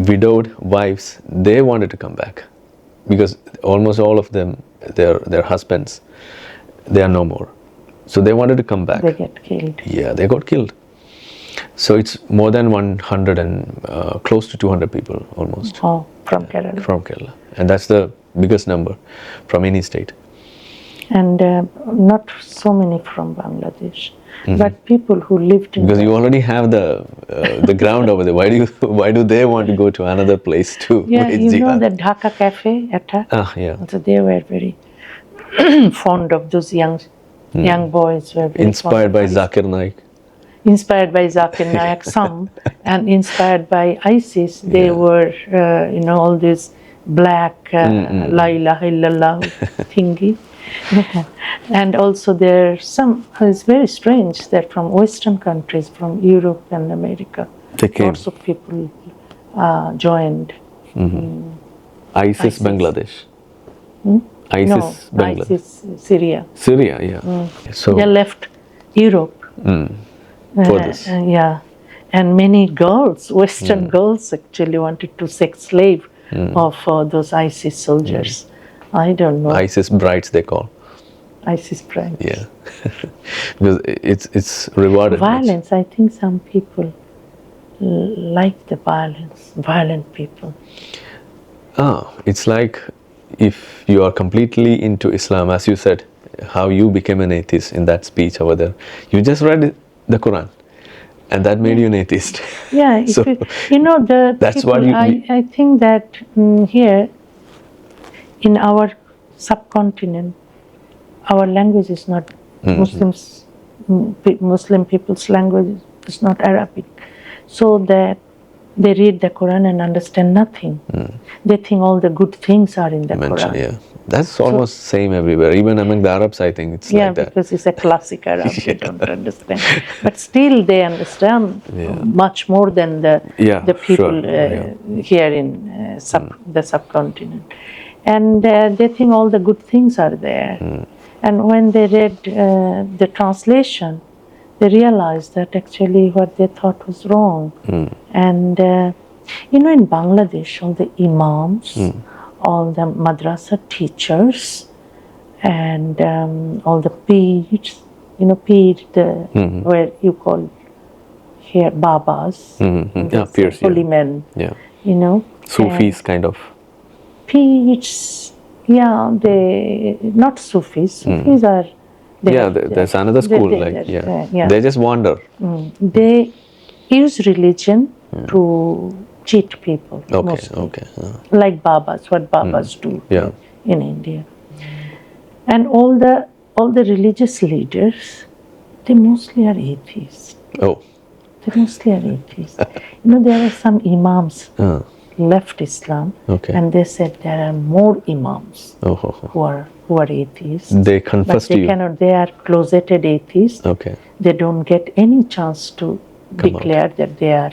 widowed wives, they wanted to come back, because almost all of them, their husbands, they are no more. So they wanted to come back. They get killed. Yeah, they got killed. So it's more than 100 and close to 200 people almost. Oh, from Kerala. From Kerala. And that's the biggest number from any state. And not so many from Bangladesh, but people who lived in. Because you already have the ground over there. Why do they want to go to another place to Yeah, wage you know jihad? the Dhaka Cafe attack? Yeah. So they were very fond of those young boys. Were very Inspired fond by of Zakir Naik. Inspired by Zakir Naik, some, and inspired by ISIS. They were, all this black La ilaha illallah thingy. And also there are some, it's very strange that from Western countries, from Europe and America, They came. lots of people joined. ISIS Bangladesh. ISIS No, Bangladesh. ISIS Syria. Syria, yeah. So They left Europe. for this. Yeah, and many girls, Western girls, actually wanted to sex slave of those ISIS soldiers. I don't know. ISIS brides they call. ISIS pride. Yeah. Because it's rewarded. much. Violence. I think some people like the violence. Violent people. It's like if you are completely into Islam, as you said, how you became an atheist in that speech over there. You just read the Quran, and that made you an atheist. Yeah, if So, the that's people, what I think that here in our subcontinent, our language is not Muslim people's language is not Arabic, so that they read the Quran and understand nothing. They think all the good things are in the Quran. Yeah, that's almost same everywhere. Even among the Arabs, I think it's like that. Because it's a classic Arab, they don't understand. But still, they understand much more than the people here in the subcontinent. And they think all the good things are there. And when they read the translation, they realized that actually what they thought was wrong. And in Bangladesh, all the imams, all the madrasa teachers, and all the peers, where you call here babas, Peers, holy men, Sufis kind of. Peers, they not Sufis. Sufis are. There's another school they just wander. They use religion to cheat people. Mostly. Like Babas, what Babas do in India. And all the religious leaders, they mostly are atheists. Oh. They mostly are atheists. There are some imams left Islam, and they said there are more imams who are atheists. They confess to you. They are closeted atheists. They don't get any chance to declare that they are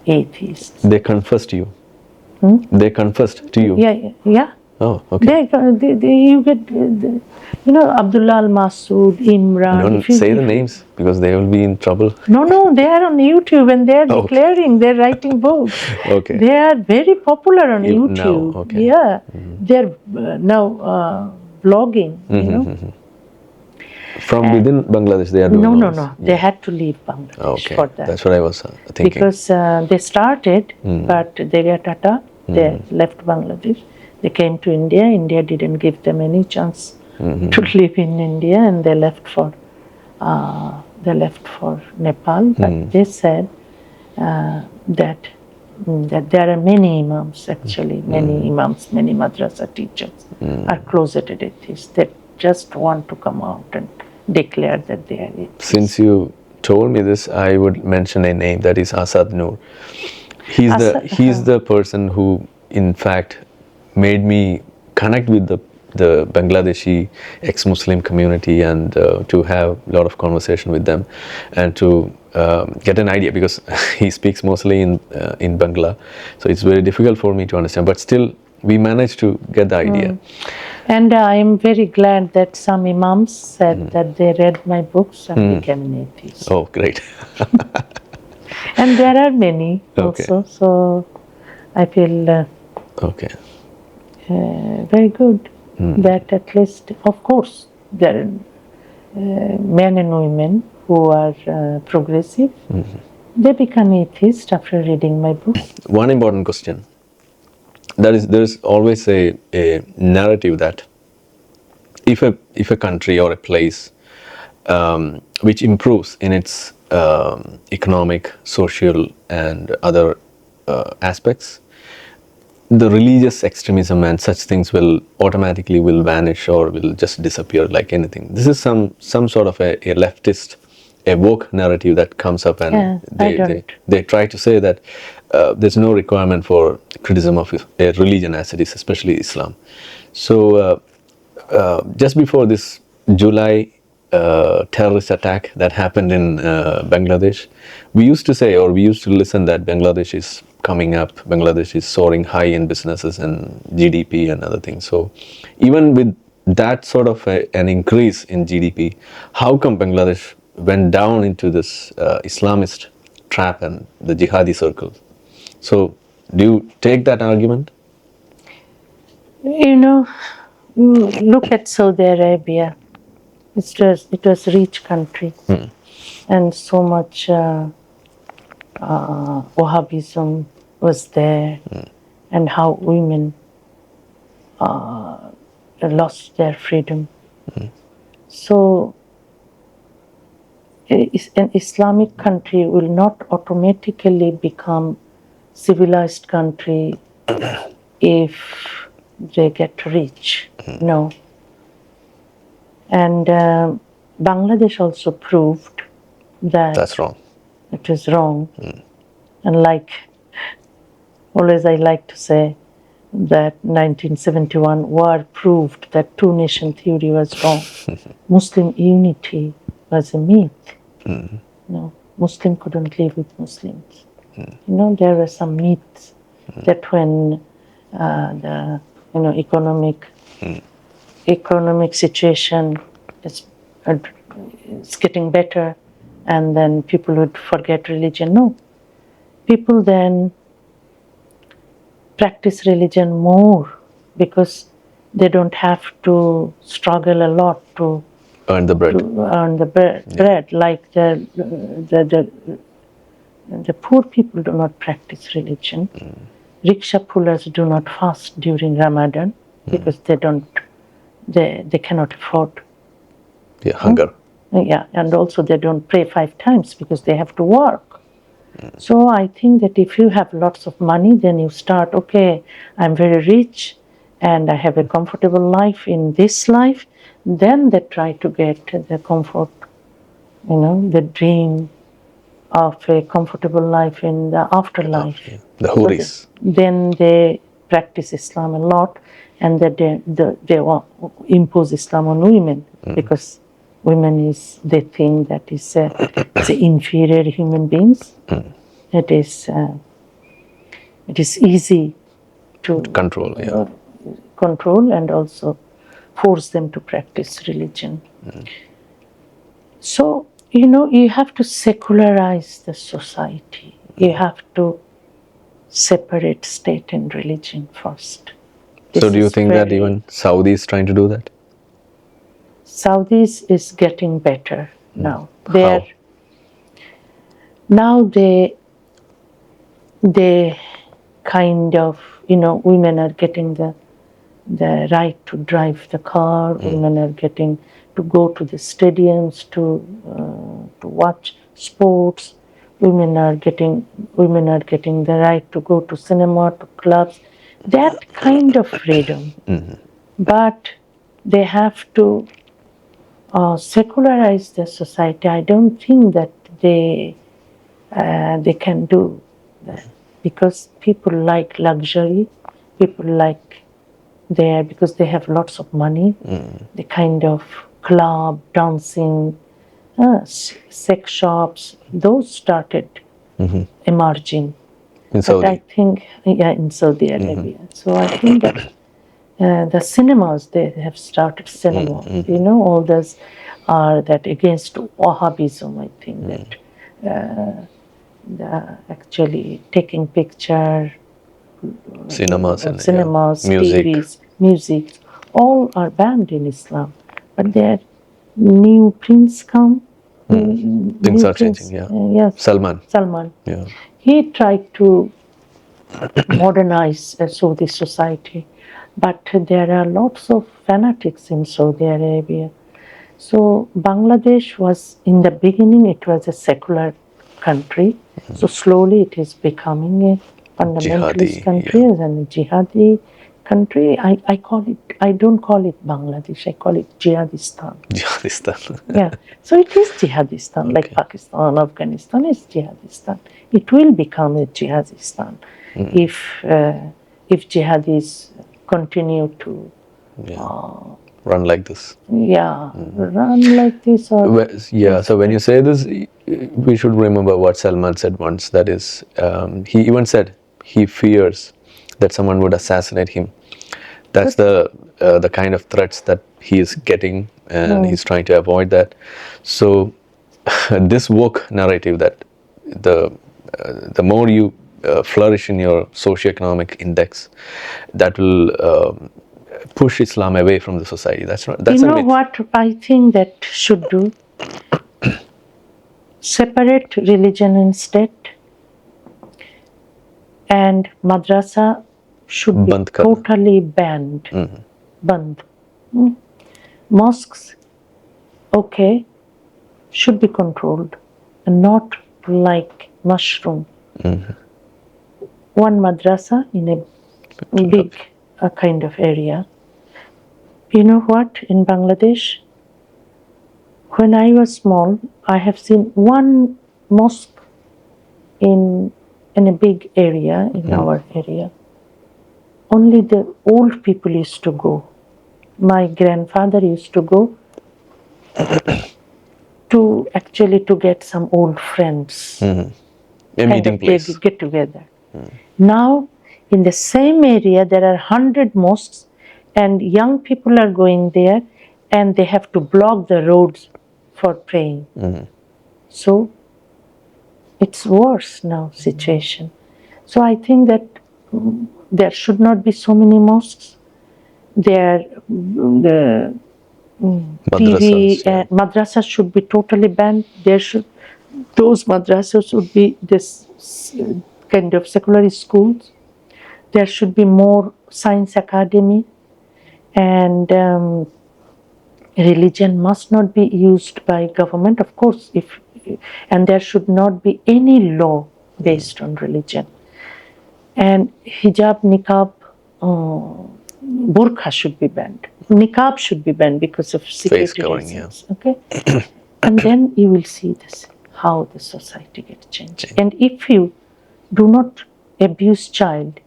atheists. They confessed to you. They confessed to you. Yeah. Oh, okay. You get, Abdullah Al-Masood, Imran. Don't say the names because they will be in trouble. No, they are on YouTube and they are declaring, they are writing books. They are very popular on YouTube. Now, Yeah, they are now blogging, From within Bangladesh they are doing No. They had to leave Bangladesh for that. That's what I was thinking. Because they started, but they got Tata, they left Bangladesh. They came to India. India didn't give them any chance to live in India, and they left for Nepal. But they said that there are many imams actually, many imams, many madrasa teachers are closeted atheists. They just want to come out and declare that they are atheists. Since you told me this, I would mention a name, that is Asad Noor. He's the person who, in fact, made me connect with the Bangladeshi ex-Muslim community and to have a lot of conversation with them and to get an idea, because he speaks mostly in Bangla, so it's very difficult for me to understand, but still we managed to get the idea. And I am very glad that some imams said that they read my books and became an atheist. Oh, great. And there are many also, so I feel very good that at least, of course, there men and women who are progressive, they become atheists after reading my book. One important question. There's always a narrative that if a country or a place which improves in its economic, social, and other aspects, the religious extremism and such things will automatically vanish or will just disappear like anything. This is some sort of a leftist, a woke narrative that comes up, and they try to say that there's no requirement for criticism of a religion as it is, especially Islam. So just before this July terrorist attack that happened in Bangladesh, we used to say, or we used to listen, that Bangladesh is coming up, Bangladesh is soaring high in businesses and GDP and other things. So even with that sort of an increase in GDP, how come Bangladesh went down into this Islamist trap and the jihadi circles? So do you take that argument? You know, look at Saudi Arabia. It was a rich country, and so much Wahhabism was there, and how women lost their freedom. So an Islamic country will not automatically become civilized country if they get rich. No. And Bangladesh also proved that that's wrong. It is wrong. And like always, I like to say that 1971 war proved that two-nation theory was wrong. Muslim unity was a myth. No, Muslim couldn't live with Muslims. There were some myths that when the economic situation is getting better, and then people would forget religion. No, people then practice religion more because they don't have to struggle a lot to earn the bread. Like the poor people do not practice religion. Rickshaw pullers do not fast during Ramadan because they cannot afford. Hunger. And also they don't pray 5 times because they have to work. So I think that if you have lots of money, then you start, okay, I'm very rich and I have a comfortable life in this life. Then they try to get the comfort, the dream of a comfortable life in the afterlife. The Huris. Then they practice Islam a lot, and they impose Islam on women because women they think that it's inferior human beings. It is easy to control and also force them to practice religion. So you have to secularize the society. You have to separate state and religion first. So do you think that even Saudi is trying to do that? Saudis is getting better now. How? Now they kind of, women are getting the right to drive the car. Women are getting to go to the stadiums to watch sports. Women are getting the right to go to cinema, to clubs. That kind of freedom. But they have to secularize the society. I don't think that they can do that because people like luxury. People like because they have lots of money. The kind of club, dancing, sex shops, those started emerging. In Saudi? But I think, in Saudi Arabia. So I think that the cinemas, they have started cinema. All those are that against Wahhabism. I think that actually taking picture, cinemas, TVs, music, all are banned in Islam. But new prince come. Things New are prince, changing, yeah. yes, Salman. Salman. Yeah. He tried to modernize Saudi society, but there are lots of fanatics in Saudi Arabia. So Bangladesh was, in the beginning, it was a secular country. So slowly it is becoming a fundamentalist Jihadi, country, yeah. and a jihadi country. I call it, I don't call it Bangladesh, I call it Jihadistan. Jihadistan. Yeah, so it is Jihadistan, like Okay. Pakistan, Afghanistan is Jihadistan. It will become a Jihadistan if jihadis continue to Run like this. run like this, or Yeah, so when you say this, we should remember what Salman said once. That is, he even said he fears that someone would assassinate him. That's the kind of threats that he is getting, and he's trying to avoid that. So this woke narrative that the more you flourish in your socioeconomic index, that will push Islam away from the society. That's not. That's you a know myth. what I think that should do? Separate religion and state, and madrasa should be Band karna. totally banned. Band. Mosques, okay, should be controlled, and not like mushroom. One madrasa in a big kind of area. You know what? In Bangladesh, when I was small, I have seen one mosque in a big area, in our area. Only the old people used to go. My grandfather used to go to get some old friends. A meeting place. Get together. Now, in the same area, there are 100 mosques, and young people are going there, and they have to block the roads for praying. So it's worse now situation. So I think that there should not be so many mosques. There, the TV and madrasas should be totally banned. Those madrasas should be this kind of secular schools. There should be more science academy, and religion must not be used by government, of course, and there should not be any law based on religion. And hijab, niqab, burqa should be banned. Niqab should be banned because of security reasons. Okay, and then you will see this, how the society gets changed. And if you do not abuse child,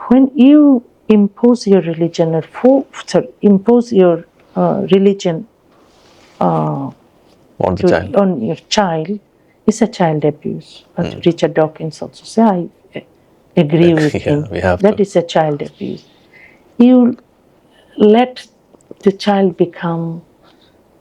when you impose your religion or impose your religion on your child, it's a child abuse. But Richard Dawkins also says, I agree with him. That is a child abuse. You let the child become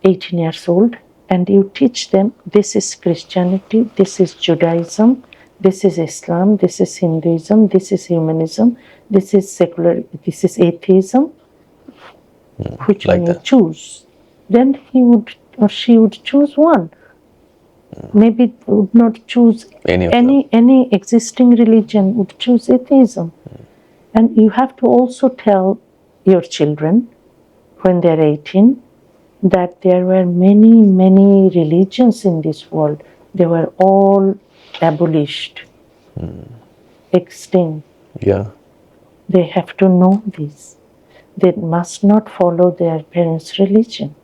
18 years old, and you teach them, this is Christianity, this is Judaism, this is Islam, this is Hinduism, this is humanism, this is secular, this is atheism. Which one you choose? Then he would or she would choose one. Maybe would not choose any existing religion, would choose atheism. And you have to also tell your children when they're 18 that there were many, many religions in this world. They were all abolished, extinct. Yeah. They have to know this. They must not follow their parents' religion.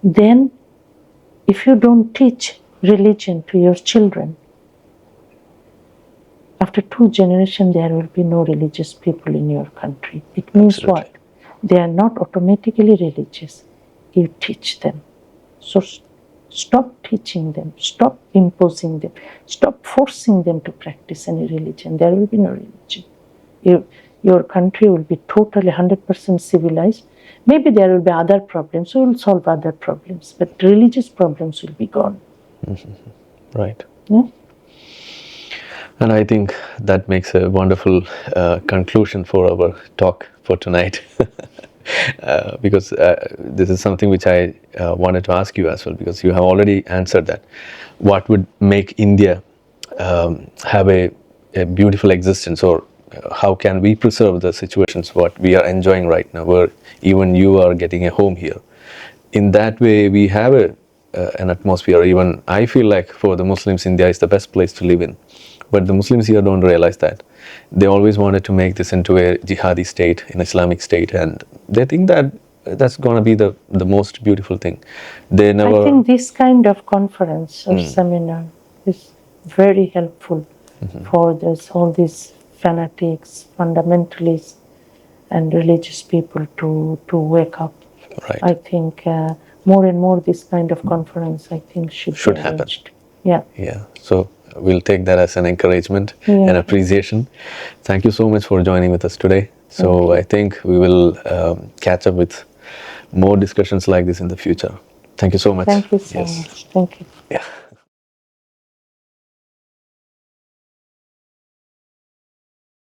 Then, if you don't teach religion to your children, after 2 generations, there will be no religious people in your country. It means what? They are not automatically religious. You teach them. So stop teaching them. Stop imposing them. Stop forcing them to practice any religion. There will be no religion. Your country will be totally 100% civilized. Maybe there will be other problems. We will solve other problems. But religious problems will be gone. Right. Yeah. And I think that makes a wonderful conclusion for our talk for tonight. because this is something which I wanted to ask you as well, because you have already answered that. What would make India have a beautiful existence, or how can we preserve the situations what we are enjoying right now, where even you are getting a home here? In that way, we have an atmosphere. Even I feel like for the Muslims, India is the best place to live in. But the Muslims here don't realize that. They always wanted to make this into a jihadi state, an Islamic state, and they think that that's going to be the most beautiful thing. They never. I think this kind of conference or seminar is very helpful for all these fanatics, fundamentalists, and religious people to wake up. Right. I think more and more this kind of conference, I think, should be happen. arranged. Yeah. Yeah. So we'll take that as an encouragement and appreciation. Thank you so much for joining with us today. So I think we will catch up with more discussions like this in the future. Thank you so much. Thank you so much. Thank you. Yeah.